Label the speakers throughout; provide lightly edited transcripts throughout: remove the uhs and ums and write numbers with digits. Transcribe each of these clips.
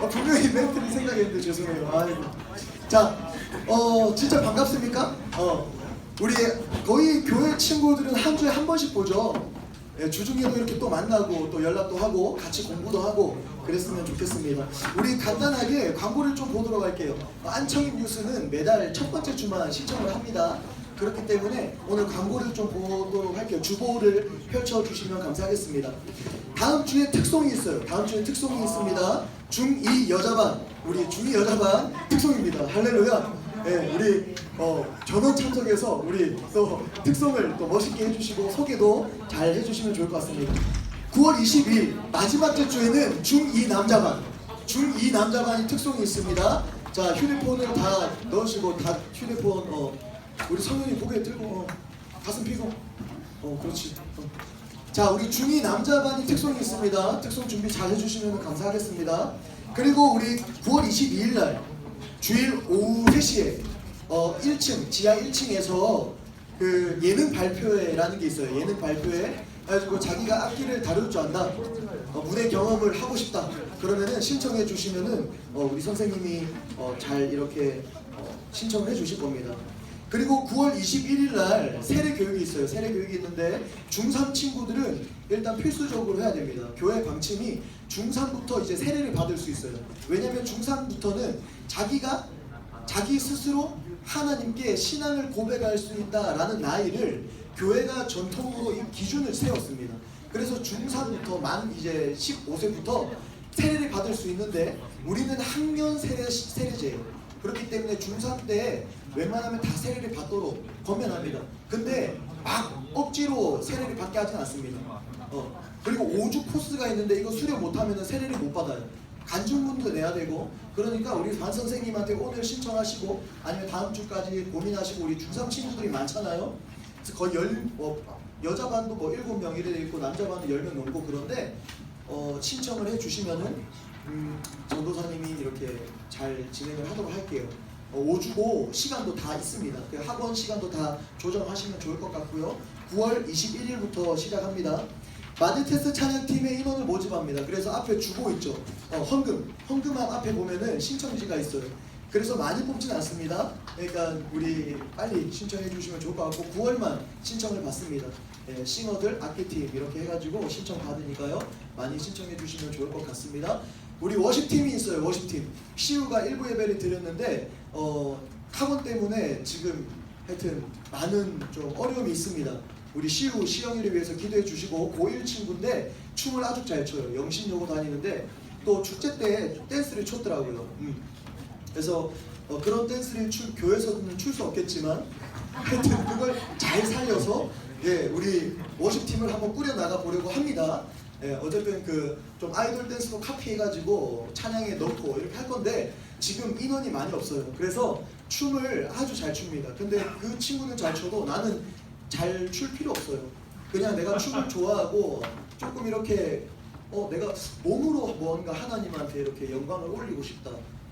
Speaker 1: 분명히 멘트를 생각했는데 죄송해요. 아이고. 자, 진짜 반갑습니까? 우리 거의 교회 친구들은 한 주에 한 번씩 보죠. 예, 주중에도 이렇게 또 만나고 또 연락도 하고 같이 공부도 하고 그랬으면 좋겠습니다. 우리 간단하게 광고를 좀 보도록 할게요. 안청인 뉴스는 매달 첫 번째 주만 신청을 합니다. 그렇기 때문에 오늘 광고를 좀 보도록 할게요. 주보를 펼쳐주시면 감사하겠습니다. 다음 주에 특송이 있어요. 다음 주에 특송이 있습니다. 중2 여자반, 우리 중2 여자반 특송입니다. 할렐루야. 네, 우리 전원 참석해서 우리 또 특송을 또 멋있게 해주시고 소개도 잘 해주시면 좋을 것 같습니다. 9월 22일 마지막 주에는 중2 남자반, 중2 남자반이 특송이 있습니다. 자, 휴대폰을 다 넣으시고 다 휴대폰 우리 성현이 고개 들고 가슴 피고 그렇지. 자, 우리 중2 남자반이 특송이 있습니다. 특송 준비 잘 해주시면 감사하겠습니다. 그리고 우리 9월 22일 날 주일 오후 3시에 1층 지하 1층에서 그 예능 발표회라는 게 있어요. 예능 발표회 그래가지고 자기가 악기를 다룰 줄 안다, 무대 경험을 하고 싶다 그러면은 신청해 주시면은 우리 선생님이 잘 이렇게 신청을 해 주실 겁니다. 그리고 9월 21일 날 세례 교육이 있어요. 세례 교육이 있는데 중3 친구들은 일단 필수적으로 해야 됩니다. 교회 방침이 중3부터 이제 세례를 받을 수 있어요. 왜냐면 중3부터는 자기 스스로 하나님께 신앙을 고백할 수 있다라는 나이를 교회가 전통으로 이 기준을 세웠습니다. 그래서 중3부터 만 이제 15세부터 세례를 받을 수 있는데 우리는 학년 세례제예요. 그렇기 때문에 중3 때 웬만하면 다 세례를 받도록 권면합니다. 근데 막 억지로 세례를 받게 하진 않습니다. 그리고 5주 코스가 있는데 이거 수료 못하면 세례를 못 받아요. 간증문도 내야 되고. 그러니까 우리 반 선생님한테 오늘 신청하시고 아니면 다음 주까지 고민하시고. 우리 중3 친구들이 많잖아요. 그래서 거의 여자 반도 뭐 7명 이래 돼 있고 남자 반도 10명 넘고. 그런데 신청을 해 주시면은 전도사님이 이렇게 잘 진행을 하도록 할게요. 5주고 시간도 다 있습니다. 그 학원 시간도 다 조정하시면 좋을 것 같고요. 9월 21일부터 시작합니다. 마드테스 찬양팀의 인원을 모집합니다. 그래서 앞에 주고 있죠. 헌금함 앞에 보면은 신청지가 있어요. 그래서 많이 뽑진 않습니다. 그러니까 우리 빨리 신청해 주시면 좋을 것 같고 9월만 신청을 받습니다. 싱어들, 악기팀 이렇게 해가지고 신청 받으니까요. 많이 신청해 주시면 좋을 것 같습니다. 우리 워십팀이 있어요. 워십팀. 시우가 1부 예배를 드렸는데 학원 때문에 지금 하여튼 많은 좀 어려움이 있습니다. 우리 시우, 시영이를 위해서 기도해 주시고 고1 친구인데 춤을 아주 잘 춰요. 영신여고 다니는데 또 축제 때 댄스를 췄더라고요. 그래서 그런 댄스를 교회에서는 출 수 없겠지만 하여튼 그걸 잘 살려서 우리 워십팀을 한번 꾸려나가 보려고 합니다. 어쨌든 좀 아이돌 댄스도 카피해가지고 찬양에 넣고 이렇게 할 건데 지금 인원이 많이 없어요. 그래서 춤을 아주 잘 춥니다. 근데 그 친구는 잘 춰도 나는 잘 출 필요 없어요. 그냥 내가 춤을 좋아하고 조금 이렇게 내가 몸으로 뭔가 하나님한테 이렇게 영광을 올리고 싶다,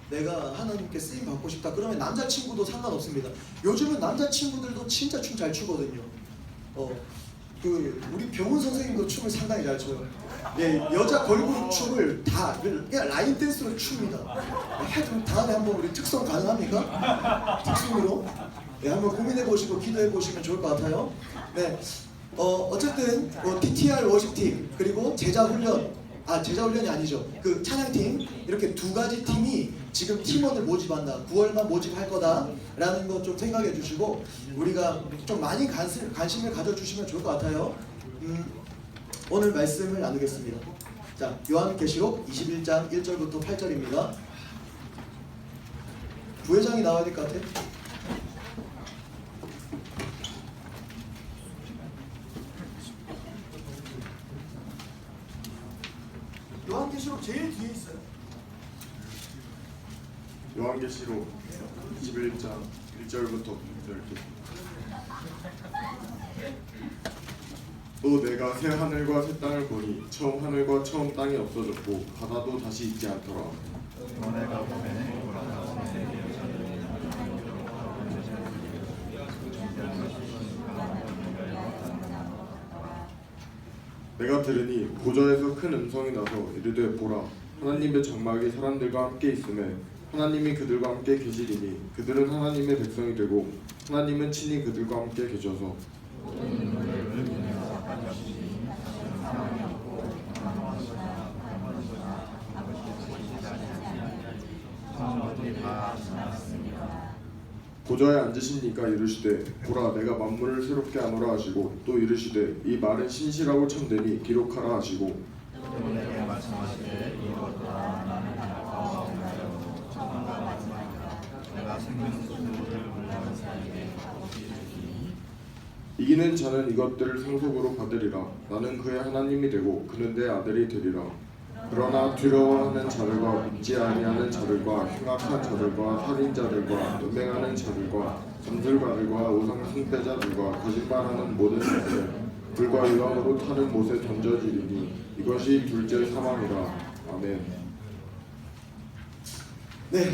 Speaker 1: 내가 하나님께 쓰임 받고 싶다 그러면 남자친구도 상관없습니다. 요즘은 남자친구들도 진짜 춤 잘 추거든요. 우리 병훈 선생님도 춤을 상당히 잘 춰요. 여자 걸그룹 춤을 다 그냥 라인 댄스로 춥니다. 다음에 한번 우리 특성 가능합니까? 특성으로 한번 고민해 보시고 기도해 보시면 좋을 것 같아요. 어쨌든 TTR 워십팀 그리고 제자훈련이 아니죠. 그 찬양팀 이렇게 두 가지 팀이 지금 팀원을 모집한다. 9월만 모집할 거다라는 거 좀 생각해 주시고 우리가 좀 많이 관심을 가져주시면 좋을 것 같아요. 오늘 말씀을 나누겠습니다. 자, 요한계시록 21장 1절부터 8절입니다. 부회장이 나와야 될 것 같아. 요한계시록 제일 뒤에 있어요.
Speaker 2: 요한계시록 21장 1절부터 8절. 또 내가 새 하늘과 새 땅을 보니 처음 하늘과 처음 땅이 없어졌고 바다도 다시 있지 않더라. 내가 들으니 보좌에서 큰 음성이 나서 이르되 보라, 하나님의 장막이 사람들과 함께 있음에 하나님이 그들과 함께 계시리니 그들은 하나님의 백성이 되고 하나님은 친히 그들과 함께 계셔서 보좌에 앉으신 이가 이르시되 보라 내가 만물을 새롭게 하노라 하시고 또 이르시되 이 말은 신실하고 참되니 기록하라 하시고 이기는 자는 이것들을 상속으로 받으리라. 나는 그의 하나님이 되고 그는 내 아들이 되리라. 그러나 두려워하는 자들과 믿지 아니하는 자들과 흉악한 자들과 살인자들과 음행하는 자들과 점술가들과 우상 숭배자들과 거짓말하는 모든 자들 불과 유황으로 타는 못에 던져지리니 이것이 둘째 사망이라. 아멘.
Speaker 1: 네,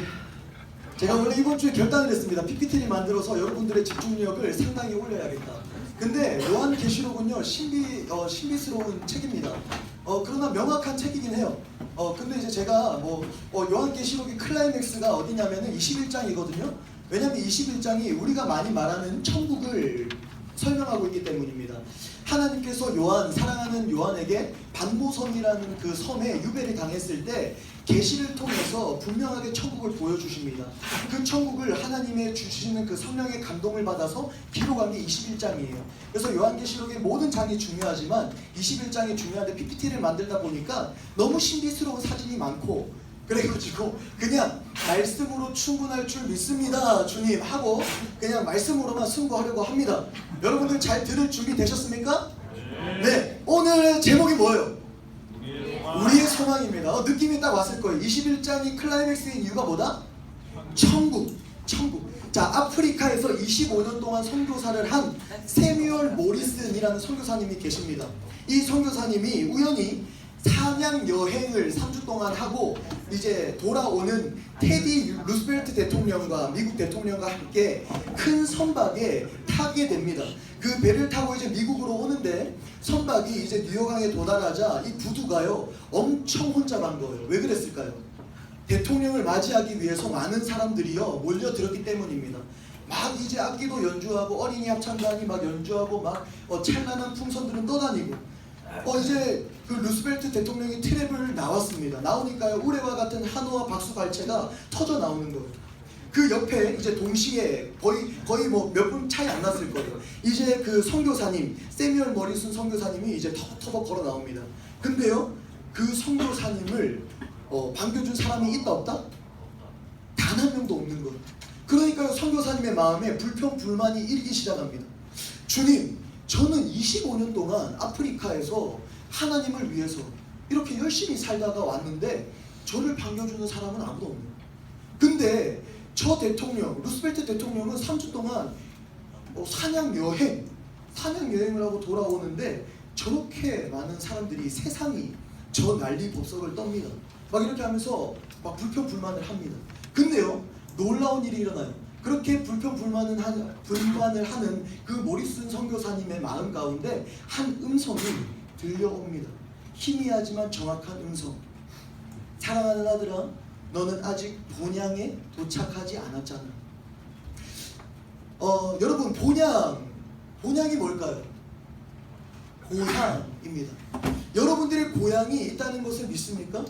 Speaker 1: 제가 원래 이번 주에 결단을 했습니다. PPT를 만들어서 여러분들의 집중력을 상당히 올려야겠다. 근데 요한계시록은요 신비스러운 책입니다. 그러나 명확한 책이긴 해요. 근데 이제 제가 요한계시록의 클라이맥스가 어디냐면은 21장이거든요. 왜냐면 21장이 우리가 많이 말하는 천국을 설명하고 있기 때문입니다. 하나님께서 사랑하는 요한에게 반모섬이라는 그 섬에 유배를 당했을 때 계시를 통해서 분명하게 천국을 보여주십니다. 그 천국을 하나님의 주시는 그 성령의 감동을 받아서 기록한 게 21장이에요. 그래서 요한계시록의 모든 장이 중요하지만 21장이 중요한데 PPT를 만들다 보니까 너무 신비스러운 사진이 많고 그래가지고 그냥 말씀으로 충분할 줄 믿습니다 주님 하고 그냥 말씀으로만 승부하려고 합니다. 여러분들 잘 들을 준비 되셨습니까? 네, 오늘 제목이 뭐예요? 우리의 소망입니다. 느낌이 딱 왔을 거예요. 21장이 클라이맥스인 이유가 뭐다? 천국. 자, 아프리카에서 25년 동안 선교사를 한 세뮤얼 모리슨이라는 선교사님이 계십니다. 이 선교사님이 우연히 사냥 여행을 3주 동안 하고 이제 돌아오는 테디 루스벨트 대통령과 미국 대통령과 함께 큰 선박에 타게 됩니다. 그 배를 타고 이제 미국으로 오는데 선박이 이제 뉴욕항에 도달하자 이 부두가요 엄청 혼잡한 거예요. 왜 그랬을까요? 대통령을 맞이하기 위해서 많은 사람들이요 몰려들었기 때문입니다. 막 이제 악기도 연주하고 어린이 합창단이 막 연주하고 막 찬란한 풍선들은 떠다니고 이제 그 루스벨트 대통령이 트랩을 나왔습니다. 나오니까요 우레와 같은 한호와 박수 발체가 터져 나오는 거예요. 그 옆에 이제 동시에 거의 뭐 몇 분 차이 안 났을 거예요. 이제 그 선교사님 세뮤얼 머리슨 선교사님이 이제 터벅터벅 걸어 나옵니다. 근데요 그 선교사님을 반겨준 사람이 있다 없다? 단 한 명도 없는 거예요. 그러니까요 선교사님의 마음에 불평 불만이 일기 시작합니다. 주님, 저는 25년 동안 아프리카에서 하나님을 위해서 이렇게 열심히 살다가 왔는데 저를 반겨주는 사람은 아무도 없네요. 근데 저 대통령, 루스벨트 대통령은 3주 동안 사냥 여행을 하고 돌아오는데 저렇게 많은 사람들이 세상이 저 난리 법석을 떱니다. 막 이렇게 하면서 막 불평 불만을 합니다. 근데요 놀라운 일이 일어나요. 그렇게 불평 불만을 하는 그 모리슨 선교사님의 마음 가운데 한 음성이 들려옵니다. 희미하지만 정확한 음성. 사랑하는 아들아, 너는 아직 본향에 도착하지 않았잖아. 여러분 본향이 뭘까요? 고향입니다. 여러분들의 고향이 있다는 것을 믿습니까?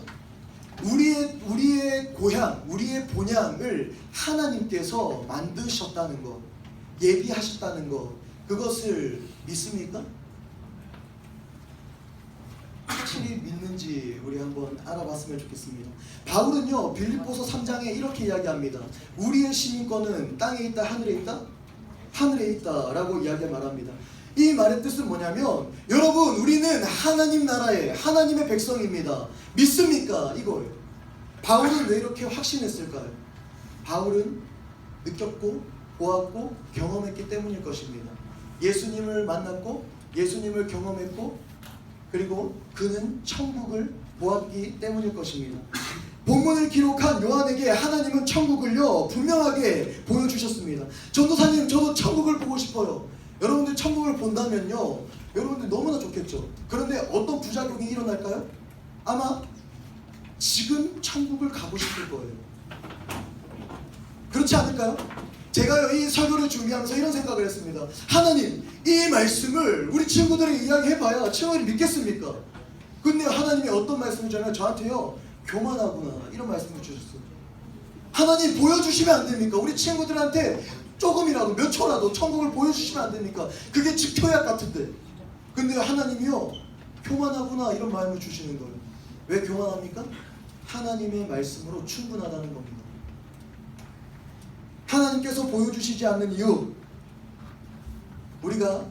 Speaker 1: 우리의 고향, 우리의 본향을 하나님께서 만드셨다는 것, 예비하셨다는 것, 그것을 믿습니까? 확실히 믿는지 우리 한번 알아봤으면 좋겠습니다. 바울은요 빌립보서 3장에 이렇게 이야기합니다. 우리의 시민권은 땅에 있다 하늘에 있다? 하늘에 있다 라고 이야기 말합니다. 이 말의 뜻은 뭐냐면 여러분 우리는 하나님 나라의 하나님의 백성입니다. 믿습니까? 이거예요. 바울은 왜 이렇게 확신했을까요? 바울은 느꼈고 보았고 경험했기 때문일 것입니다. 예수님을 만났고 예수님을 경험했고 그리고 그는 천국을 보았기 때문일 것입니다. 본문을 기록한 요한에게 하나님은 천국을요 분명하게 보여주셨습니다. 전도사님 저도 천국을 보고 싶어요. 여러분들 천국을 본다면요 여러분들 너무나 좋겠죠. 그런데 어떤 부작용이 일어날까요? 아마 지금 천국을 가고 싶을 거예요. 그렇지 않을까요? 제가 이 설교를 준비하면서 이런 생각을 했습니다. 하나님, 이 말씀을 우리 친구들에게 이야기해봐야 친구들이 믿겠습니까? 근데 하나님이 어떤 말씀을 주냐면 저한테요, 교만하구나 이런 말씀을 주셨어요. 하나님, 보여주시면 안 됩니까? 우리 친구들한테 조금이라도 몇 초라도 천국을 보여주시면 안 됩니까? 그게 직토약 같은데. 근데 하나님이요, 교만하구나 이런 마음을 주시는 거예요. 왜 교만합니까? 하나님의 말씀으로 충분하다는 겁니다. 하나님께서 보여주시지 않는 이유, 우리가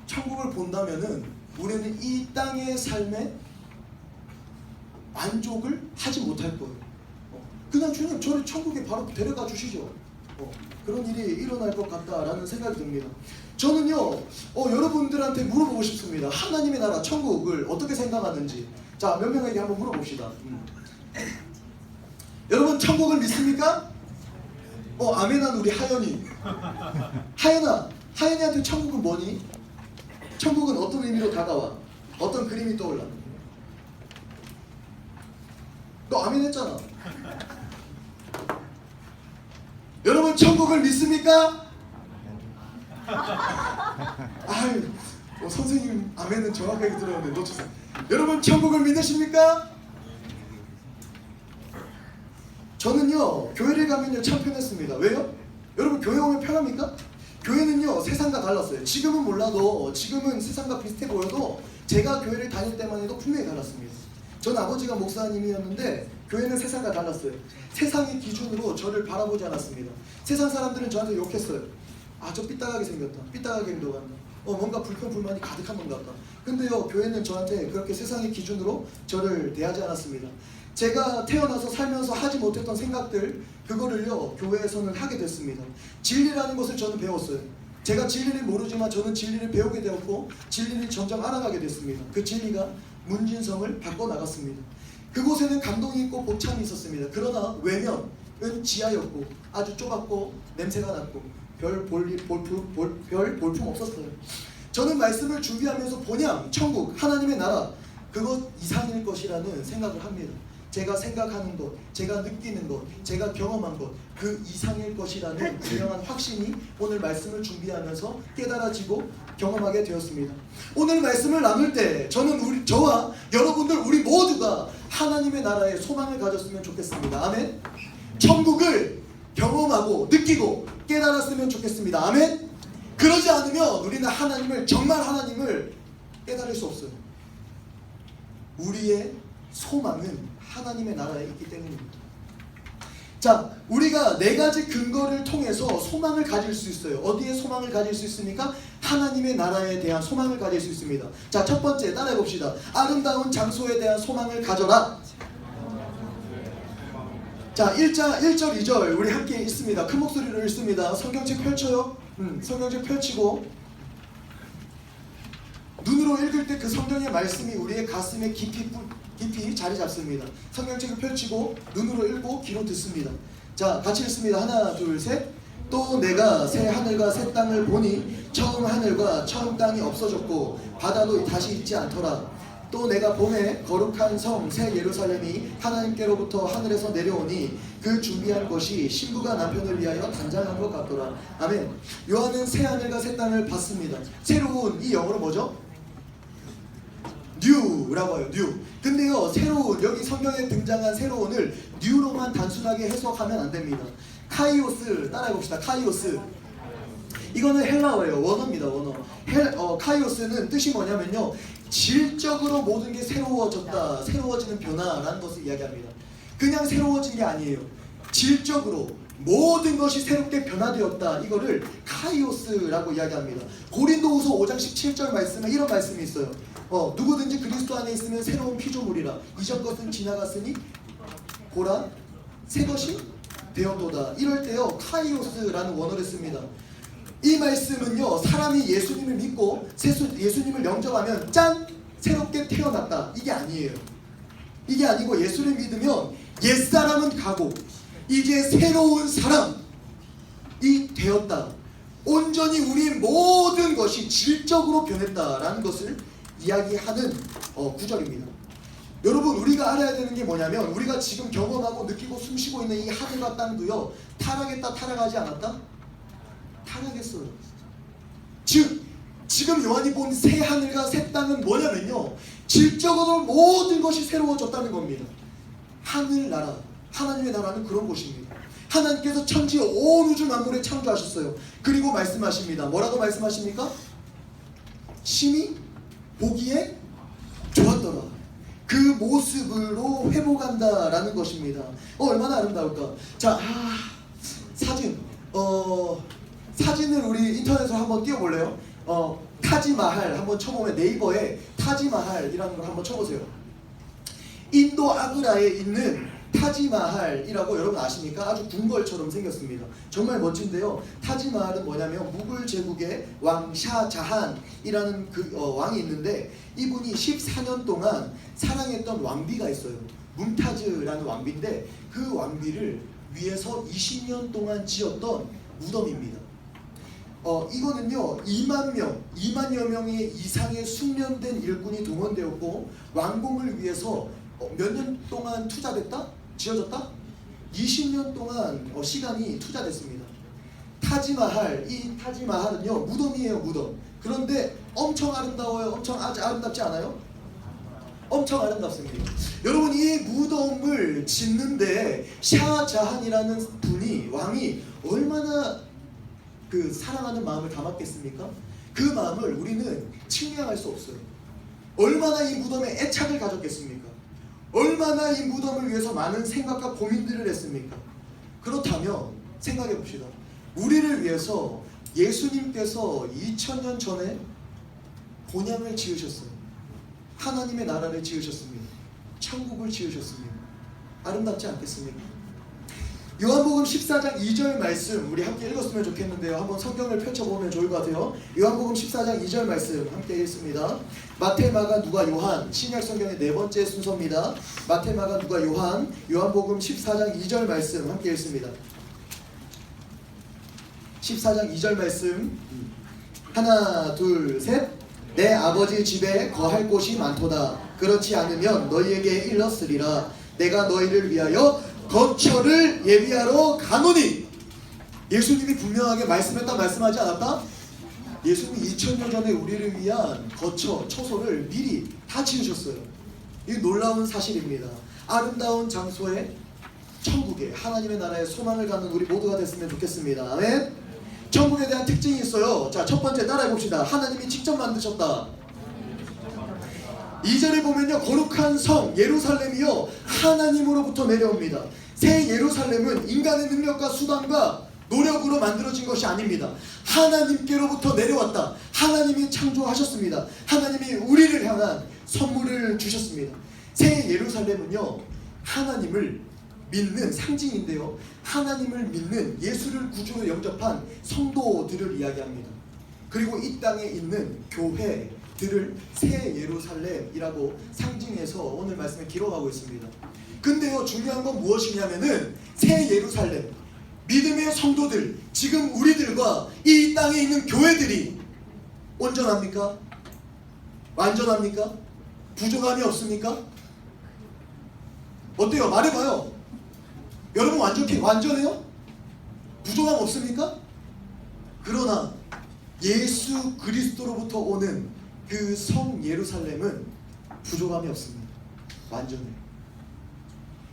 Speaker 1: 천국을 본다면은 우리는 이 땅의 삶에 만족을 하지 못할 거예요. 그냥 주님 저를 천국에 바로 데려가 주시죠. 그런 일이 일어날 것 같다라는 생각이 듭니다. 저는요, 여러분들한테 물어보고 싶습니다. 하나님의 나라 천국을 어떻게 생각하는지. 자, 몇 명에게 한번 물어봅시다. 여러분 천국을 믿습니까? 아멘한 우리 하연이. 하연아, 하연이한테 천국은 뭐니? 천국은 어떤 의미로 다가와? 어떤 그림이 떠올라? 너 아멘 했잖아. 여러분 천국을 믿습니까? 아유, 선생님 아멘은 정확하게 들었는데 놓쳤어요. 여러분 천국을 믿으십니까? 저는요, 교회를 가면요 참 편했습니다. 왜요? 여러분 교회 오면 편합니까? 교회는요 세상과 달랐어요. 지금은 몰라도, 지금은 세상과 비슷해 보여도 제가 교회를 다닐 때만 해도 분명히 달랐습니다. 전 아버지가 목사님이었는데 교회는 세상과 달랐어요. 세상의 기준으로 저를 바라보지 않았습니다. 세상 사람들은 저한테 욕했어요. 아, 저 삐딱하게 생겼다, 삐딱하게 행동한다, 뭔가 불평불만이 가득한 놈 같다. 근데요, 교회는 저한테 그렇게 세상의 기준으로 저를 대하지 않았습니다. 제가 태어나서 살면서 하지 못했던 생각들, 그거를요 교회에서는 하게 됐습니다. 진리라는 것을 저는 배웠어요. 제가 진리를 모르지만 저는 진리를 배우게 되었고 진리를 점점 알아가게 됐습니다. 그 진리가 문진성을 바꿔나갔습니다. 그곳에는 감동이 있고 복창이 있었습니다. 그러나 외면은 지하였고 아주 좁았고 냄새가 났고 별 볼품 없었어요. 저는 말씀을 준비하면서 본향, 천국, 하나님의 나라, 그것 이상일 것이라는 생각을 합니다. 제가 생각하는 것, 제가 느끼는 것, 제가 경험한 것, 그 이상일 것이라는 분명한 확신이 오늘 말씀을 준비하면서 깨달아지고 경험하게 되었습니다. 오늘 말씀을 나눌 때 저는 저와 여러분들 우리 모두가 하나님의 나라에 소망을 가졌으면 좋겠습니다. 아멘. 천국을 경험하고 느끼고 깨달았으면 좋겠습니다. 아멘. 그러지 않으면 우리는 하나님을, 정말 하나님을 깨달을 수 없어요. 우리의 소망은 하나님의 나라에 있기 때문입니다. 자, 우리가 네 가지 근거를 통해서 소망을 가질 수 있어요. 어디에 소망을 가질 수 있습니까? 하나님의 나라에 대한 소망을 가질 수 있습니다. 자, 첫 번째 따라해 봅시다. 아름다운 장소에 대한 소망을 가져라. 자, 1절 2절 우리 함께 읽습니다. 큰 목소리로 읽습니다. 성경책 펼쳐요. 성경책 펼치고 눈으로 읽을 때 그 성경의 말씀이 우리의 가슴에 깊이 자리 잡습니다. 성경책을 펼치고 눈으로 읽고 귀로 듣습니다. 자, 같이 읽습니다. 하나, 둘, 셋. 또 내가 새 하늘과 새 땅을 보니 처음 하늘과 처음 땅이 없어졌고 바다도 다시 있지 않더라. 또 내가 봄에 거룩한 성 새 예루살렘이 하나님께로부터 하늘에서 내려오니 그 준비한 것이 신부가 남편을 위하여 단장한 것 같더라. 아멘. 요한은 새 하늘과 새 땅을 봤습니다. 새로운, 이 영어로 뭐죠? 뉴라고 해요. 뉴. 근데요, 새로운, 여기 성경에 등장한 새로운을 뉴로만 단순하게 해석하면 안 됩니다. 카이오스, 따라해 봅시다. 카이오스. 이거는 헬라어예요. 원어입니다. 원어. 카이오스는 뜻이 뭐냐면요, 질적으로 모든 게 새로워졌다, 새로워지는 변화라는 것을 이야기합니다. 그냥 새로워진 게 아니에요. 질적으로 모든 것이 새롭게 변화되었다, 이거를 카이오스라고 이야기합니다. 고린도후서 5장 17절 말씀에 이런 말씀이 있어요. 누구든지 그리스도 안에 있으면 새로운 피조물이라. 이전 것은 지나갔으니 보라 새 것이 되었도다. 이럴 때요, 카이오스라는 원어를 씁니다. 이 말씀은요, 사람이 예수님을 믿고 예수님을 영접하면 짠! 새롭게 태어났다, 이게 아니에요. 이게 아니고 예수를 믿으면 옛사람은 가고 이제 새로운 사람이 되었다. 온전히 우리의 모든 것이 질적으로 변했다라는 것을 이야기하는 구절입니다. 여러분 우리가 알아야 되는 게 뭐냐면 우리가 지금 경험하고 느끼고 숨쉬고 있는 이 하늘과 땅도요 타락했다 타락하지 않았다? 타락했어요. 즉 지금 요한이 본 새 하늘과 새 땅은 뭐냐면요 질적으로 모든 것이 새로워졌다는 겁니다. 하늘나라 하나님의 나라는 그런 곳입니다. 하나님께서 천지 온 우주 만물을 창조하셨어요. 그리고 말씀하십니다. 뭐라고 말씀하십니까? 심히 보기에 좋았더라. 그 모습으로 회복한다라는 것입니다. 얼마나 아름다울까. 자, 사진을 우리 인터넷으로 한번 띄워볼래요? 타지마할 한번 쳐보면 네이버에 타지마할이라는 걸 한번 쳐보세요. 인도 아그라에 있는 타지마할이라고 여러분 아십니까? 아주 궁궐처럼 생겼습니다. 정말 멋진데요. 타지마할은 뭐냐면 무굴 제국의 왕 샤자한이라는 그 왕이 있는데 이분이 14년 동안 사랑했던 왕비가 있어요. 뭉타즈라는 왕비인데 그 왕비를 위해서 20년 동안 지었던 무덤입니다. 이거는요 2만여 명의 이상의 숙련된 일꾼이 동원되었고 왕궁을 위해서 몇 년 동안 투자됐다? 지어졌다? 20년 동안 시간이 투자됐습니다. 타지마할, 이 타지마할은요 무덤이에요. 무덤. 그런데 엄청 아름다워요. 엄청 아름답지 않아요? 엄청 아름답습니다. 여러분 이 무덤을 짓는데 샤자한이라는 분이 왕이 얼마나 그 사랑하는 마음을 담았겠습니까? 그 마음을 우리는 측량할 수 없어요. 얼마나 이 무덤에 애착을 가졌겠습니까? 얼마나 이 무덤을 위해서 많은 생각과 고민들을 했습니까? 그렇다면 생각해 봅시다. 우리를 위해서 예수님께서 2000년 전에 본향을 지으셨어요. 하나님의 나라를 지으셨습니다. 천국을 지으셨습니다. 아름답지 않겠습니까? 요한복음 14장 2절 말씀 우리 함께 읽었으면 좋겠는데요. 한번 성경을 펼쳐보면 좋을 것 같아요. 요한복음 14장 2절 말씀 함께 읽습니다. 마태, 마가, 누가, 요한 신약 성경의 네 번째 순서입니다. 마태, 마가, 누가, 요한 요한복음 14장 2절 말씀 함께 읽습니다. 14장 2절 말씀 하나 둘 셋. 내 아버지 집에 거할 곳이 많도다. 그렇지 않으면 너희에게 일렀으리라. 내가 너희를 위하여 거처를 예비하러 가노니. 예수님이 분명하게 말씀했다 말씀하지 않았다? 예수님이 2000년 전에 우리를 위한 거처, 처소를 미리 다 지으셨어요. 이 놀라운 사실입니다. 아름다운 장소에 천국에 하나님의 나라에 소망을 갖는 우리 모두가 됐으면 좋겠습니다. 아멘. 천국에 대한 특징이 있어요. 자, 첫 번째 따라해 봅시다. 하나님이 직접 만드셨다. 2절에 보면요 거룩한 성 예루살렘이요 하나님으로부터 내려옵니다. 새 예루살렘은 인간의 능력과 수단과 노력으로 만들어진 것이 아닙니다. 하나님께로부터 내려왔다. 하나님이 창조하셨습니다. 하나님이 우리를 향한 선물을 주셨습니다. 새 예루살렘은요 하나님을 믿는 상징인데요 하나님을 믿는 예수를 구주로 영접한 성도들을 이야기합니다. 그리고 이 땅에 있는 교회들을 새 예루살렘이라고 상징해서 오늘 말씀에 기록하고 있습니다. 근데요 중요한 건 무엇이냐면은 새 예루살렘 믿음의 성도들 지금 우리들과 이 땅에 있는 교회들이 온전합니까? 완전합니까? 부족함이 없습니까? 어때요? 말해봐요. 여러분 완전해요? 부족함 없습니까? 그러나 예수 그리스도로부터 오는 그 성 예루살렘은 부족함이 없습니다. 완전해요.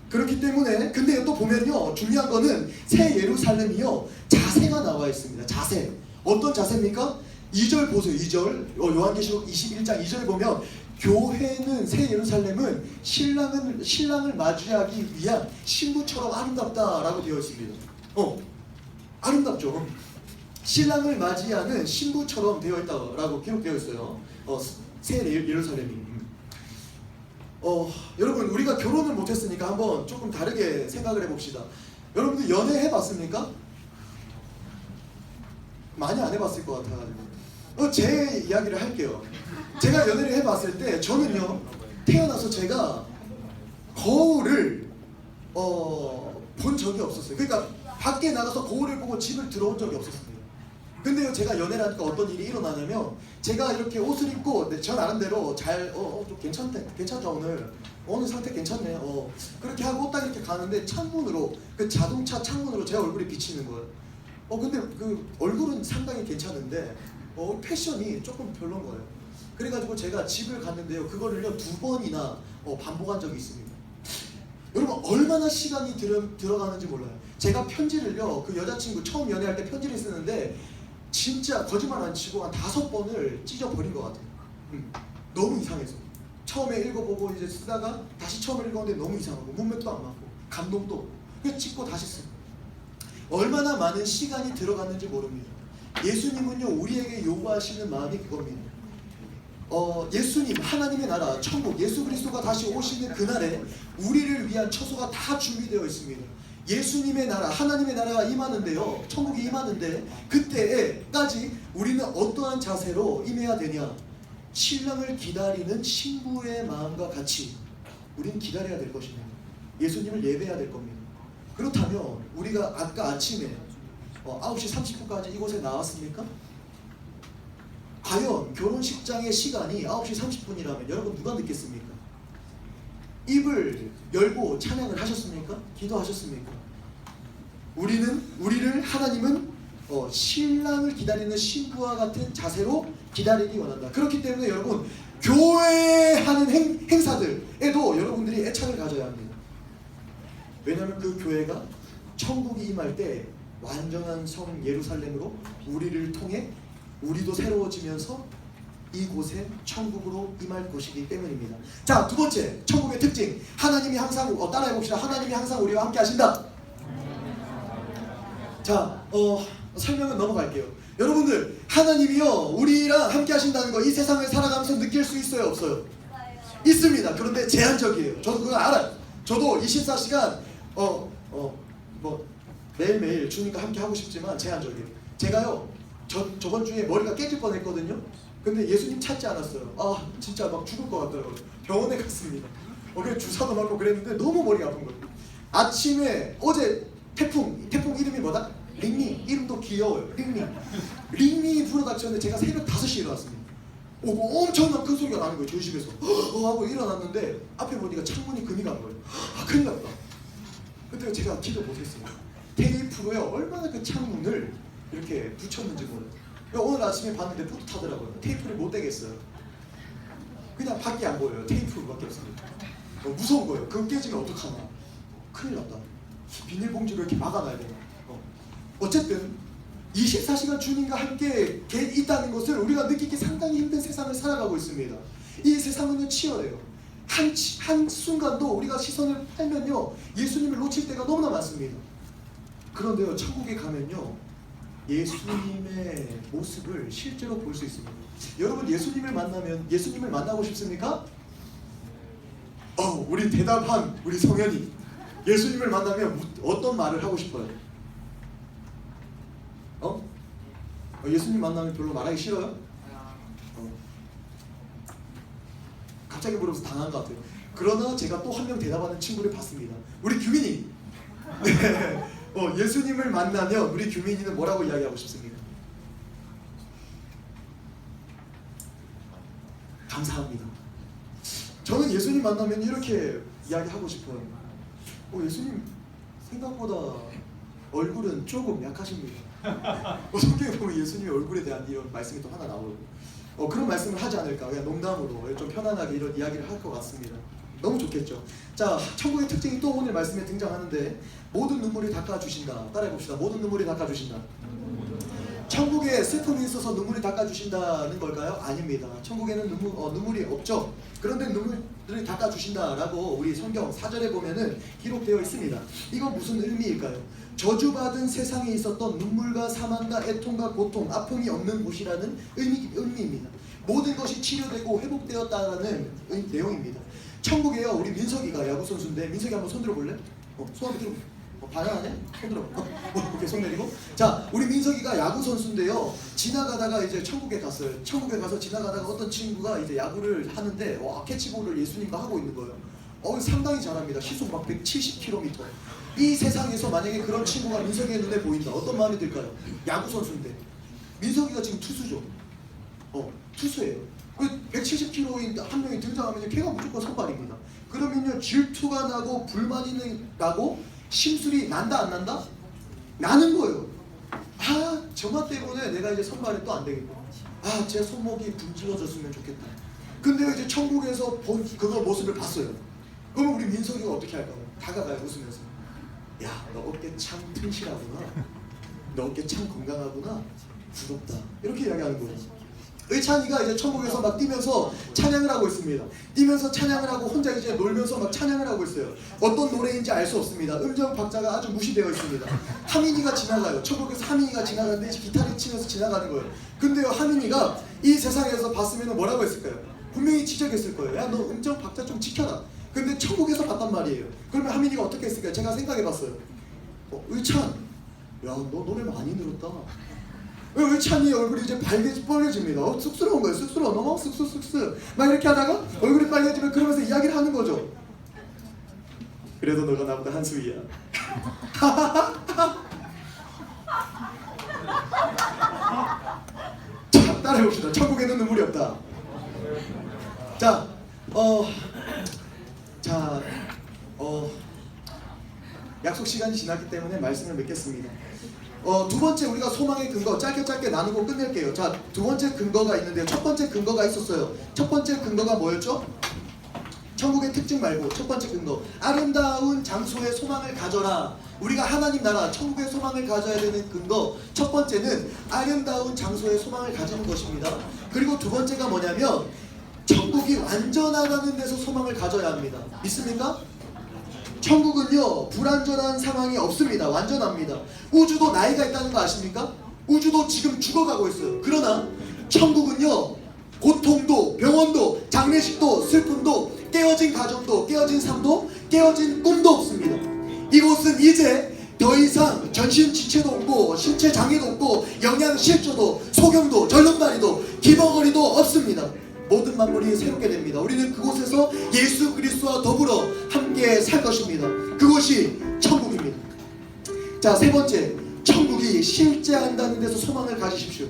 Speaker 1: 그렇기 때문에 근데 또 보면요 중요한 거는 새 예루살렘이요 자세가 나와 있습니다. 자세. 어떤 자세입니까? 2절 보세요. 2절 요한계시록 21장 2절 보면 교회는 새 예루살렘은 신랑을 맞이하기 위한 신부처럼 아름답다라고 되어 있습니다. 아름답죠. 신랑을 맞이하는 신부처럼 되어 있다라고 기록되어 있어요. 새 예루살렘이. 여러분 우리가 결혼을 못했으니까 한번 조금 다르게 생각을 해봅시다. 여러분들 연애 해봤습니까? 많이 안 해봤을 것 같아가지고 제 이야기를 할게요. 제가 연애를 해봤을 때 저는요 태어나서 제가 거울을 본 적이 없었어요. 그러니까 밖에 나가서 거울을 보고 집을 들어온 적이 없었습니다. 근데요, 제가 연애를 하니까 어떤 일이 일어나냐면, 제가 이렇게 옷을 입고 저 나름대로 잘 좀 괜찮다 오늘 상태 괜찮네, 그렇게 하고 딱 이렇게 가는데 창문으로, 그 자동차 창문으로 제 얼굴이 비치는 거예요. 근데 그 얼굴은 상당히 괜찮은데 패션이 조금 별로인 거예요. 그래가지고 제가 집을 갔는데요, 그거를요 2번이나 반복한 적이 있습니다. 여러분, 얼마나 시간이 들어가는지 몰라요. 제가 편지를요, 그 여자친구 처음 연애할 때 편지를 쓰는데 진짜 거짓말 안 치고 한 5번을 찢어버린 것 같아요. 너무 이상해서. 처음에 읽어보고 이제 쓰다가 다시 처음 읽었는데 너무 이상하고 문맥도 안 맞고 감동도 없고, 그냥 찍고 다시 쓰고. 얼마나 많은 시간이 들어갔는지 모릅니다. 예수님은요, 우리에게 요구하시는 마음이 그겁니다. 예수님, 하나님의 나라, 천국, 예수 그리스도가 다시 오시는 그날에 우리를 위한 처소가 다 준비되어 있습니다. 예수님의 나라, 하나님의 나라가 임하는데요, 천국이 임하는데, 그때까지 우리는 어떠한 자세로 임해야 되냐? 신랑을 기다리는 신부의 마음과 같이 우리는 기다려야 될 것입니다. 예수님을 예배해야 될 겁니다. 그렇다면 우리가 아까 아침에 9시 30분까지 이곳에 나왔습니까? 과연 결혼식장의 시간이 9시 30분이라면 여러분 누가 늦겠습니까? 입을 열고 찬양을 하셨습니까? 기도하셨습니까? 우리를 하나님은 신랑을 기다리는 신부와 같은 자세로 기다리기 원한다. 그렇기 때문에 여러분, 교회 하는 행사들에도 여러분들이 애착을 가져야 합니다. 왜냐하면 그 교회가 천국이 임할 때 완전한 성 예루살렘으로 우리를 통해 우리도 새로워지면서 이곳에 천국으로 임할 것이기 때문입니다. 자, 두 번째, 천국의 특징. 하나님이 항상 따라해봅시다. 하나님이 항상 우리와 함께 하신다. 자, 설명은 넘어갈게요. 여러분들, 하나님이요 우리랑 함께 하신다는 거 이 세상을 살아가면서 느낄 수 있어요, 없어요? 있습니다. 그런데 제한적이에요. 저도 그거 알아요. 저도 24시간 뭐 매일매일 주님과 함께 하고 싶지만 제한적이에요. 제가요 저번 주에 머리가 깨질 뻔했거든요. 근데 예수님 찾지 않았어요. 진짜 막 죽을 것 같더라고요. 병원에 갔습니다. 그래 주사도 맞고 그랬는데 너무 머리가 아픈 거예요. 아침에 어제 태풍 이름이 뭐다? 링리. 이름도 귀여워요. 링리 불어닥쳤는데 제가 새벽 5시에 일어났습니다. 엄청난 큰 소리가 나는 거예요. 저희 집에서 하고 일어났는데 앞에 보니까 창문이 금이 간 거예요. 큰일 났다. 그때 제가 기도 못했어요. 테이프로요 얼마나 그 창문을 이렇게 붙였는지 몰라요. 오늘 아침에 봤는데 뿌듯하더라고요. 테이프를 못 대겠어요. 그냥 밖에 안 보여요. 테이프밖에 없습니다. 무서운 거예요. 그거 깨지면 어떡하나. 큰일 났다. 비닐봉지로 이렇게 막아놔야 되나. 어쨌든 24시간 주님과 함께 있다는 것을 우리가 느끼기 상당히 힘든 세상을 살아가고 있습니다. 이 세상은 치열해요. 한 순간도 우리가 시선을 팔면요 예수님을 놓칠 때가 너무나 많습니다. 그런데요, 천국에 가면요 예수님의 모습을 실제로 볼 수 있습니다. 여러분, 예수님을 만나고 싶습니까? 우리 대답한 우리 성현이 예수님을 만나면 어떤 말을 하고 싶어요? 예수님 만나면 별로 말하기 싫어요? 갑자기 물어서 당한 것 같아요. 그러나 제가 또 한 명 대답하는 친구를 봤습니다. 우리 규민이. 예수님을 만나면 우리 규민이는 뭐라고 이야기하고 싶습니까? 감사합니다. 저는 예수님 만나면 이렇게 이야기하고 싶어요. 예수님 생각보다 얼굴은 조금 약하십니다. 성경에 보면 예수님의 얼굴에 대한 이런 말씀이 또 하나 나오고 그런 말씀을 하지 않을까. 그냥 농담으로 좀 편안하게 이런 이야기를 할 것 같습니다. 너무 좋겠죠. 자, 천국의 특징이 또 오늘 말씀에 등장하는데 모든 눈물이 닦아주신다. 따라해봅시다. 모든 눈물이 닦아주신다. 천국에 슬픔이 있어서 눈물이 닦아주신다는 걸까요? 아닙니다. 천국에는 눈물이 없죠. 그런데 눈물을 닦아주신다라고 우리 성경 4절에 보면은 기록되어 있습니다. 이거 무슨 의미일까요? 저주받은 세상에 있었던 눈물과 사망과 애통과 고통, 아픔이 없는 곳이라는 의미입니다. 모든 것이 치료되고 회복되었다라는 내용입니다. 천국에요, 우리 민석이가 야구 선수인데, 민석이 한번 손 들어볼래? 손 한번 들어. 반항하네? 손 들어. 이렇게 손 내리고. 자, 우리 민석이가 야구 선수인데요. 지나가다가 이제 천국에 갔어요. 천국에 가서 지나가다가 어떤 친구가 이제 야구를 하는데 캐치볼을 예수님과 하고 있는 거예요. 상당히 잘합니다. 시속 막 170km. 이 세상에서 만약에 그런 친구가 민석이의 눈에 보인다. 어떤 마음이 들까요? 야구 선수인데. 민석이가 지금 투수죠. 투수예요. 170kg인 한 명이 등장하면 걔가 무조건 선발입니다. 그러면요 질투가 나고 불만이 나고 심술이 난다 안 난다? 나는 거예요. 아 저만 때문에 내가 이제 선발이 또 안 되겠다. 아 제 손목이 분질러졌으면 좋겠다. 근데 이제 천국에서 본 그거 모습을 봤어요. 그러면 우리 민석이가 어떻게 할까요? 다가가요 웃으면서. 야 너 어깨 참 튼실하구나. 너 어깨 참 건강하구나. 부럽다. 이렇게 이야기하는 거예요. 의찬이가 이제 천국에서 막 뛰면서 찬양을 하고 있습니다. 뛰면서 찬양을 하고 혼자 이제 놀면서 막 찬양을 하고 있어요. 어떤 노래인지 알 수 없습니다. 음정 박자가 아주 무시되어 있습니다. 하민이가 지나가요. 천국에서 하민이가 지나가는데 기타를 치면서 지나가는 거예요. 근데요 하민이가 이 세상에서 봤으면 뭐라고 했을까요? 분명히 지적했을 거예요. 야 너 음정 박자 좀 지켜라. 근데 천국에서 봤단 말이에요. 그러면 하민이가 어떻게 했을까요? 제가 생각해봤어요. 의찬, 야 너 노래 많이 늘었다. 의찬이 얼굴이 이제 빨개집니다. 쑥스러운 거예요. 쑥스러워. 너무 쑥쑥쑥쑥 막 이렇게 하다가 얼굴이 빨개지면 그러면서 이야기를 하는 거죠. 그래도 너가 나보다 한 수위야. 자 따라해봅시다. 천국에는 눈물이 없다. 약속 시간이 지났기 때문에 말씀을 맺겠습니다. 두 번째 우리가 소망의 근거 짧게 나누고 끝낼게요. 자, 두 번째 근거가 있는데요. 첫 번째 근거가 있었어요. 첫 번째 근거가 뭐였죠? 천국의 특징 말고 첫 번째 근거. 아름다운 장소에 소망을 가져라. 우리가 하나님 나라 천국의 소망을 가져야 되는 근거 첫 번째는 아름다운 장소에 소망을 가지는 것입니다. 그리고 두 번째가 뭐냐면 천국이 완전하다는 데서 소망을 가져야 합니다. 믿습니까? 천국은요 불완전한 상황이 없습니다. 완전합니다. 우주도 나이가 있다는 거 아십니까? 우주도 지금 죽어가고 있어요. 그러나 천국은요 고통도 병원도 장례식도 슬픔도 깨어진 가정도 깨어진 삶도 깨어진 꿈도 없습니다. 이곳은 이제 더 이상 전신 지체도 없고 신체 장애도 없고 영양실조도 소경도 절름발이도 기버거리도 없습니다. 모든 만물이 새롭게 됩니다. 우리는 그곳에서 예수 그리스도와 더불어 함께 살 것입니다. 그곳이 천국입니다. 자, 세 번째, 천국이 실제한다는 데서 소망을 가지십시오.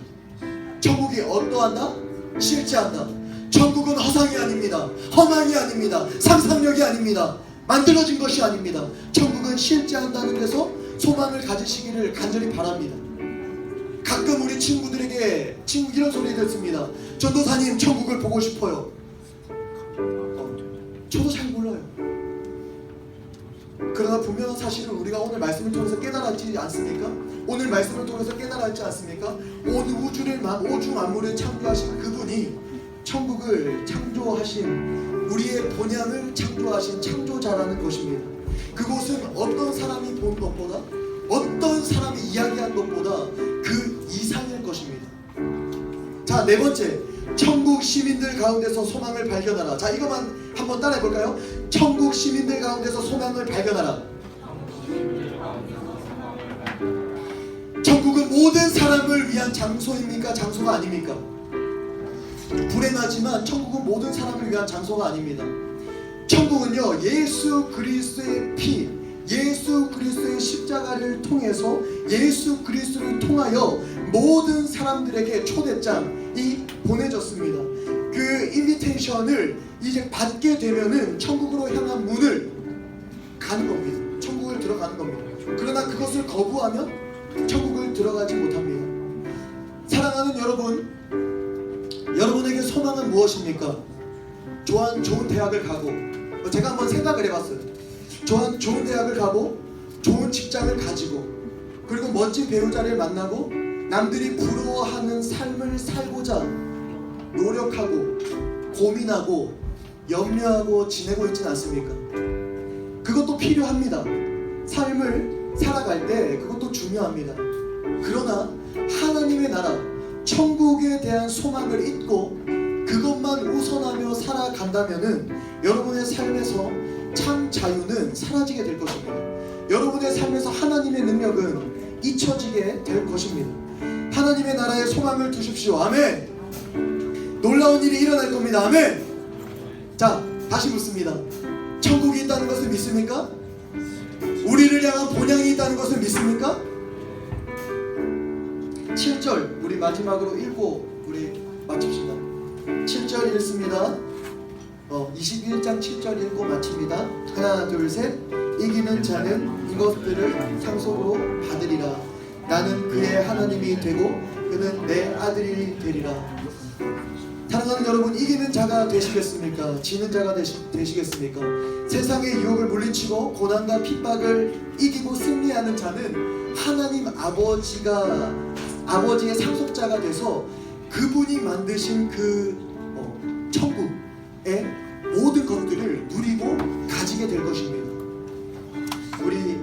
Speaker 1: 천국이 어떠한다? 실제한다. 천국은 허상이 아닙니다. 허망이 아닙니다. 상상력이 아닙니다. 만들어진 것이 아닙니다. 천국은 실제한다는 데서 소망을 가지시기를 간절히 바랍니다. 가끔 우리 친구들에게 이런 소리 듣습니다. 전도사님 천국을 보고 싶어요. 저도 잘 몰라요. 그러나 분명한 사실은 우리가 오늘 말씀을 통해서 깨달았지 않습니까? 오늘 말씀을 통해서 깨달았지 않습니까? 온 우주를 오주 만물을 창조하신 그분이 천국을 창조하신 우리의 본향을 창조하신 창조자라는 것입니다. 그곳은 어떤 사람이 본 것보다 어떤 사람이 이야기한 것보다 그 이상일 것입니다. 자, 네 번째, 천국 시민들 가운데서 소망을 발견하라. 자, 이것만 한번 따라해 볼까요? 천국 시민들 가운데서 소망을 발견하라. 천국은 모든 사람을 위한 장소입니까? 장소가 아닙니까? 불행하지만 천국은 모든 사람을 위한 장소가 아닙니다. 천국은요 예수 그리스도의 피, 예수 그리스도의 십자가를 통해서 예수 그리스도를 통하여 모든 사람들에게 초대장이 보내졌습니다. 그 인비테이션을 이제 받게 되면은 천국으로 향한 문을 가는 겁니다. 천국을 들어가는 겁니다. 그러나 그것을 거부하면 천국을 들어가지 못합니다. 사랑하는 여러분, 여러분에게 소망은 무엇입니까? 좋은 대학을 가고, 제가 한번 생각을 해봤어요. 좋은 대학을 가고 좋은 직장을 가지고 그리고 멋진 배우자를 만나고 남들이 부러워하는 삶을 살고자 노력하고 고민하고 염려하고 지내고 있진 않습니까? 그것도 필요합니다. 삶을 살아갈 때 그것도 중요합니다. 그러나 하나님의 나라 천국에 대한 소망을 잊고 그것만 우선하며 살아간다면은 여러분의 삶에서 참 자유는 사라지게 될 것입니다. 여러분의 삶에서 하나님의 능력은 잊혀지게 될 것입니다. 하나님의 나라에 소망을 두십시오. 아멘. 놀라운 일이 일어날 겁니다. 아멘. 자, 다시 묻습니다. 천국이 있다는 것을 믿습니까? 우리를 향한 본향이 있다는 것을 믿습니까? 7절 우리 마지막으로 읽고 우리 마칩시다. 7절 읽습니다. 21장 7절 읽고 마칩니다. 하나 둘 셋. 이기는 자는 이것들을 상속으로 받으리라. 나는 그의 하나님이 되고 그는 내 아들이 되리라. 사랑하는 여러분, 이기는 자가 되시겠습니까? 지는 자가 되시겠습니까? 세상의 유혹을 물리치고 고난과 핍박을 이기고 승리하는 자는 하나님 아버지의 상속자가 돼서 그분이 만드신 그 천국의 모든 것들을 누리고 가지게 될 것입니다. 우리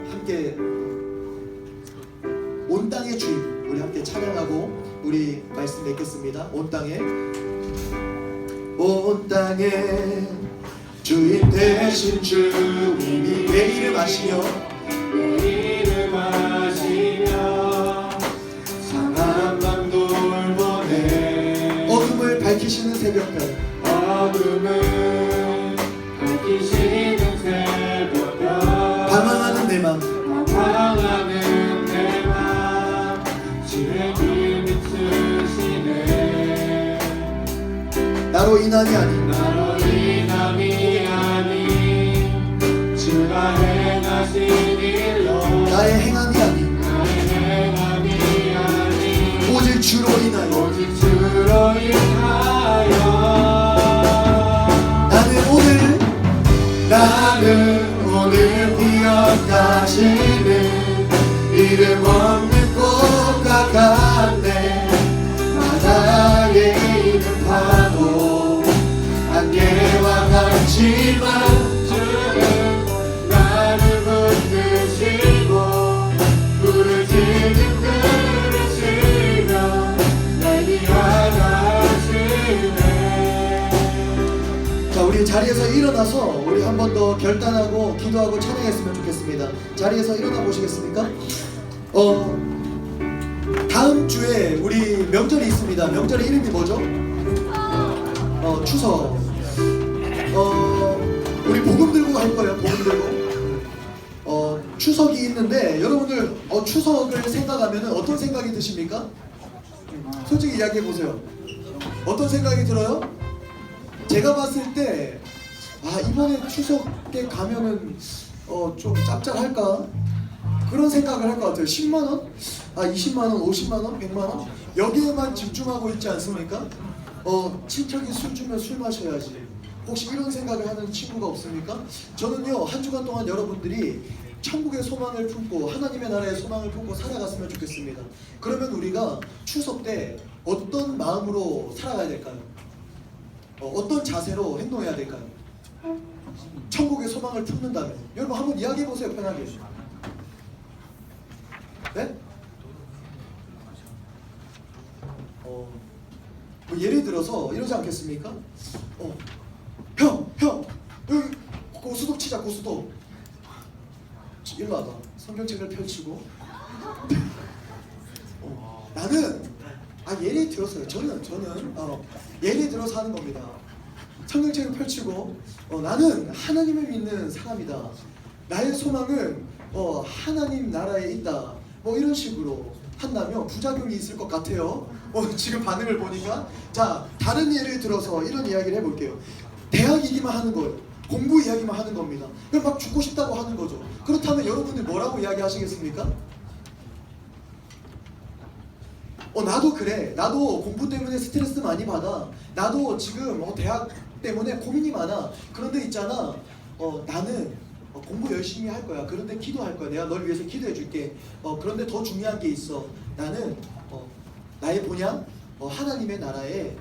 Speaker 1: 함께 온 땅의 주인, 우리 함께 찬양하고 우리 말씀 맺겠습니다. 온 땅에 주인 되신 주님이 내 이름 아시며
Speaker 2: 상한 밤 돌보네.
Speaker 1: 어둠을 밝히시는 새벽별 방황하는 내 맘 나로 인함이 아닌
Speaker 2: 주가 행하신 일로
Speaker 1: 나의 행함이 아닌 오직 주로 인하여 나는 오늘 기억하시는 이름 없는 꽃과 같네. 바다에 있는 파도 안개와 같지만
Speaker 2: 주는 나를 붙드시고 부르짖는 들으시며 날 위하시네.
Speaker 1: 자, 우리 자리에서 일어나서 우리 한 번 더 결단하고 기도하고 찬양했으면 좋겠습니다. 자리에서 일어나 보시겠습니까? 다음 주에 우리 명절이 있습니다. 명절의 이름이 뭐죠? 추석. 우리 복음 들고 할 거예요. 복음 들고. 추석이 있는데 여러분들 추석을 생각하면 어떤 생각이 드십니까? 솔직히 이야기해 보세요. 어떤 생각이 들어요? 제가 봤을 때 이번에 추석에 가면은 좀 짭짤할까? 그런 생각을 할 것 같아요. 10만원? 20만원, 50만원, 100만원? 여기에만 집중하고 있지 않습니까? 친척이 술 주면 술 마셔야지. 혹시 이런 생각을 하는 친구가 없습니까? 저는요, 한 주간 동안 여러분들이 천국의 소망을 품고 하나님의 나라의 소망을 품고 살아갔으면 좋겠습니다. 그러면 우리가 추석 때 어떤 마음으로 살아가야 될까요? 어떤 자세로 행동해야 될까요? 천국의 소망을 품는다면 여러분 한번 이야기해 보세요. 편하게. 네? 뭐 예를 들어서 이러지 않겠습니까? 형 여기 고스톱 치자. 고스톱. 일로 와봐. 성경책을 펼치고 나는 예를 들어서요. 저는 예를 들어서 하는 겁니다. 성경책을 펼치고 나는 하나님을 믿는 사람이다. 나의 소망은 하나님 나라에 있다. 뭐 이런 식으로 한다면 부작용이 있을 것 같아요. 지금 반응을 보니까. 자, 다른 예를 들어서 이런 이야기를 해볼게요. 대학 얘기만 하는 거예요. 공부 이야기만 하는 겁니다. 그럼 막 죽고 싶다고 하는 거죠. 그렇다면 여러분들 뭐라고 이야기하시겠습니까? 나도 그래. 나도 공부 때문에 스트레스 많이 받아. 나도 지금 대학 때문에 고민이 많아. 그런데 있잖아, 나는 공부 열심히 할 거야. 그런데 기도할 거야. 내가 널 위해서 기도해 줄게. 그런데 더 중요한 게 있어. 나는 나의 본향 하나님의 나라에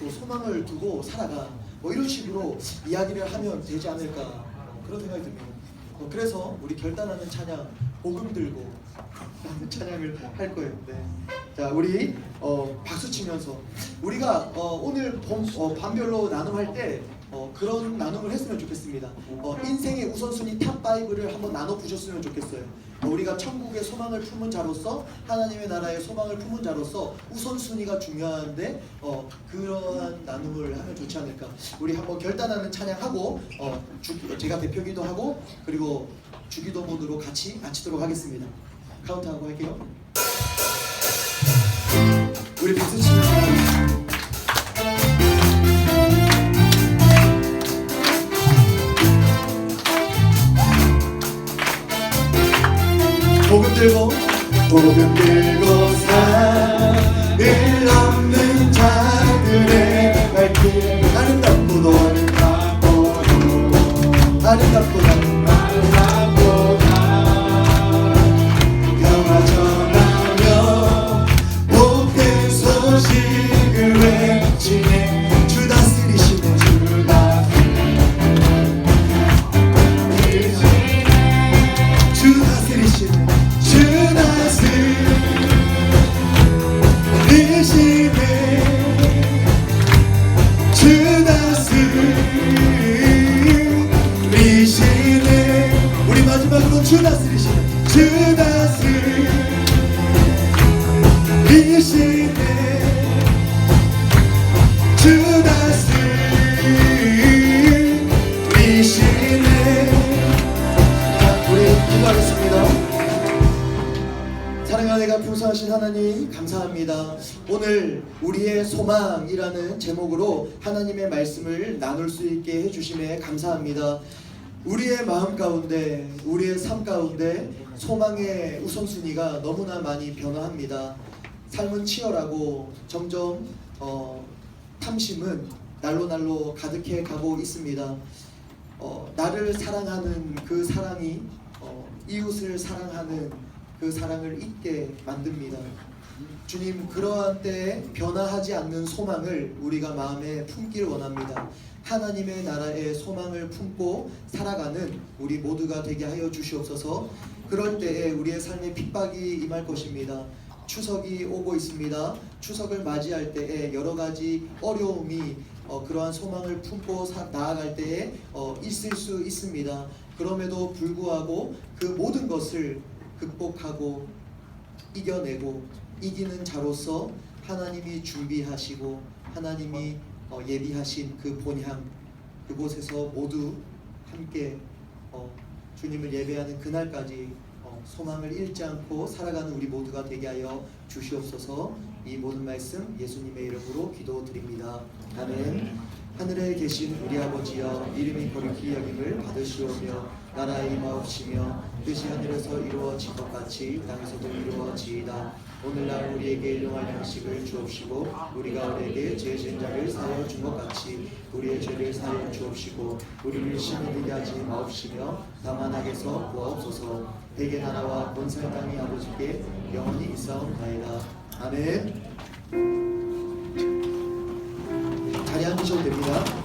Speaker 1: 또 소망을 두고 살아가. 뭐 이런 식으로 이야기를 하면 되지 않을까, 그런 생각이 듭니다. 그래서 우리 결단하는 찬양, 복음 들고 찬양을 할 거예요. 네. 자, 우리 박수 치면서 우리가 오늘 반별로 나눔할 때 그런 나눔을 했으면 좋겠습니다. 인생의 우선순위 탑5를 한번 나눠 보셨으면 좋겠어요. 우리가 천국의 소망을 품은 자로서, 하나님의 나라의 소망을 품은 자로서 우선순위가 중요한데 그러한 나눔을 하면 좋지 않을까. 우리 한번 결단하는 찬양하고 제가 대표기도 하고 그리고 주기도문으로 같이 마치도록 하겠습니다. 카운트하고 할게요. 우리 박수 치면서 복음 들고 산을 넘는 자들의 발길 아름답고도 평화 전하며 복된 소식을 외치네. 주 다스리시네. 주 다스리시네. 주 다스리시네. 주 다스리시네. 우리 마지막으로 주 다스리시네. 주 다스리시네. 주 다스리시네. 우리 기도하겠습니다. 사랑하는 내가 풍성하신 하나님 감사합니다. 오늘 우리의 소망이라는 제목으로 하나님의 말씀을 나눌 수 있게 해주심에 감사합니다. 우리의 마음 가운데, 우리의 삶 가운데 소망의 우선순위가 너무나 많이 변화합니다. 삶은 치열하고 점점 탐심은 날로 가득해 가고 있습니다. 나를 사랑하는 그 사랑이 이웃을 사랑하는 그 사랑을 잊게 만듭니다. 주님, 그러한 때에 변화하지 않는 소망을 우리가 마음에 품기를 원합니다. 하나님의 나라의 소망을 품고 살아가는 우리 모두가 되게 하여 주시옵소서. 그럴 때에 우리의 삶에 핍박이 임할 것입니다. 추석이 오고 있습니다. 추석을 맞이할 때에 여러 가지 어려움이 그러한 소망을 품고 나아갈 때에 있을 수 있습니다. 그럼에도 불구하고 그 모든 것을 극복하고 이겨내고 이기는 자로서 하나님이 준비하시고 하나님이 예비하신 그 본향, 그곳에서 모두 함께 주님을 예배하는 그날까지 소망을 잃지 않고 살아가는 우리 모두가 되게 하여 주시옵소서. 이 모든 말씀 예수님의 이름으로 기도드립니다. 아멘. 하늘에 계신 우리 아버지여, 이름이 거룩히 여김을 받으시오며 나라의 임하옵시며 뜻이 하늘에서 이루어진 것 같이 땅에서도 이루어지이다. 오늘날 우리에게 일용할 양식을 주옵시고 우리가 우리에게 죄 지은 자를 사하여 준 것 같이 우리의 죄를 사하여 주옵시고 우리를 시험에 들게 하지 마옵시며 다만 악에서 구하옵소서. 대개 나라와 권세의 땅이 아버지께 영원히 있사옵나이다. 아멘. 자리 앉으셔도 됩니다.